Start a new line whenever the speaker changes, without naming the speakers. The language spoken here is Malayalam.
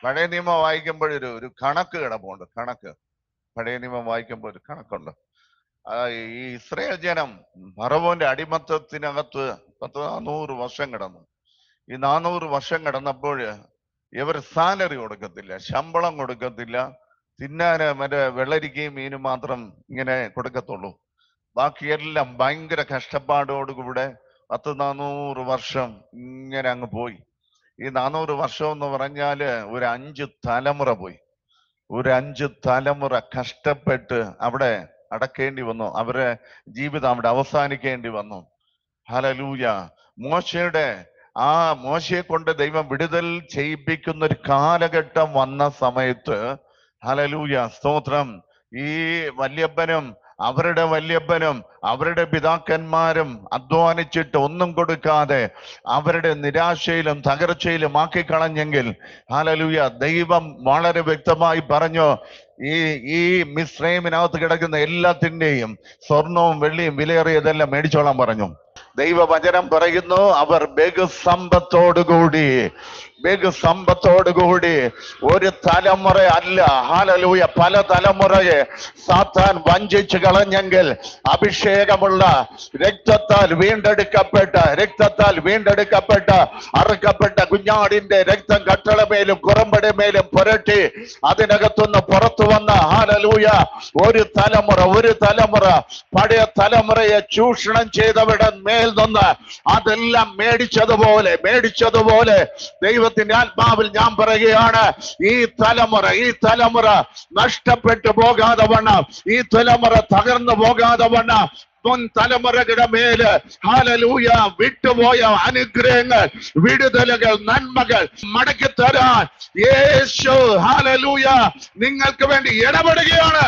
പഴയ നിയമം വായിക്കുമ്പോഴൊരു ഒരു കണക്ക് കിടപ്പുണ്ട്. കണക്ക് പഴയ നിയമം വായിക്കുമ്പോൾ ഒരു കണക്കുണ്ട്. ഈ ഇസ്രായേൽ ജനം ഫറവോന്റെ അടിമത്തത്തിനകത്ത് 400 വർഷം കിടന്നു. ഈ 400 വർഷം കിടന്നപ്പോൾ ഇവർ സാലറി കൊടുക്കത്തില്ല, ശമ്പളം കൊടുക്കത്തില്ല. തിന്നാന് മറ്റേ വെള്ളരിക്കയും മീനും മാത്രം ഇങ്ങനെ കൊടുക്കത്തുള്ളൂ. ബാക്കിയെല്ലാം ഭയങ്കര കഷ്ടപ്പാടോടുകൂടെ 400 വർഷം ഇങ്ങനെ അങ്ങ് പോയി. ഈ 400 വർഷം എന്ന് പറഞ്ഞാല് ഒരു 5 തലമുറ പോയി. ഒരു 5 തലമുറ കഷ്ടപ്പെട്ട് അവിടെ അടക്കേണ്ടി വന്നു. അവരുടെ ജീവിതം അവിടെ അവസാനിക്കേണ്ടി വന്നു. ഹല്ലേലൂയ. മോശയെ കൊണ്ട് ദൈവം വിടുതൽ ചെയ്യിപ്പിക്കുന്ന ഒരു കാലഘട്ടം വന്ന സമയത്ത്, ഹല്ലേലൂയ, സ്തോത്രം, ഈ വല്യപ്പനും അവരുടെ പിതാക്കന്മാരും അധ്വാനിച്ചിട്ട് ഒന്നും കൊടുക്കാതെ അവരുടെ നിരാശയിലും തകർച്ചയിലും ആക്കിക്കളഞ്ഞെങ്കിൽ, ഹല്ലേലൂയ, ദൈവം വളരെ വ്യക്തമായി പറഞ്ഞു, ഈ മിസ്രൈമിനകത്ത് കിടക്കുന്ന എല്ലാത്തിന്റെയും സ്വർണവും വെള്ളിയും വിലയേറിയതെല്ലാം മേടിച്ചോളാൻ പറഞ്ഞു. ദൈവവചനം പറയുന്നു, അവർ ബഹുസമ്പത്തോടുകൂടി ഒരു തലമുറ അല്ല, ഹല്ലേലൂയ, പല തലമുറയെ സാത്താൻ വഞ്ചിച്ചു കളഞ്ഞെങ്കിൽ അഭിഷേകമുള്ള രക്തത്താൽ വീണ്ടെടുക്കപ്പെട്ട അറുക്കപ്പെട്ട കുഞ്ഞാടിന്റെ രക്തം കട്ടളമേലും കുറമ്പടമേലും പുരട്ടി അതിനകത്തുനിന്ന് പുറത്തു വന്ന, ഹല്ലേലൂയ, ഒരു തലമുറ പഴയ തലമുറയെ ചൂഷണം ചെയ്തവരുടെ മേൽ നിന്ന് അതെല്ലാം മേടിച്ചതുപോലെ ദൈവത്തിന്റെ ആത്മാവിൽ ഞാൻ പറയുകയാണ്, ഈ തലമുറ നഷ്ടപ്പെട്ടു പോകാതെ വണ്ണം, ഈ തലമുറ തകർന്നു പോകാതെ വണ്ണം മുൻ തലമുറകളുടെ മേല്, ഹല്ലേലൂയ, വിട്ടുപോയ അനുഗ്രഹങ്ങൾ, വിടുതലുകൾ, നന്മകൾ മടക്കി തരാൻ യേശു, ഹല്ലേലൂയ, നിങ്ങൾക്ക് വേണ്ടി ഇടപെടുകയാണ്.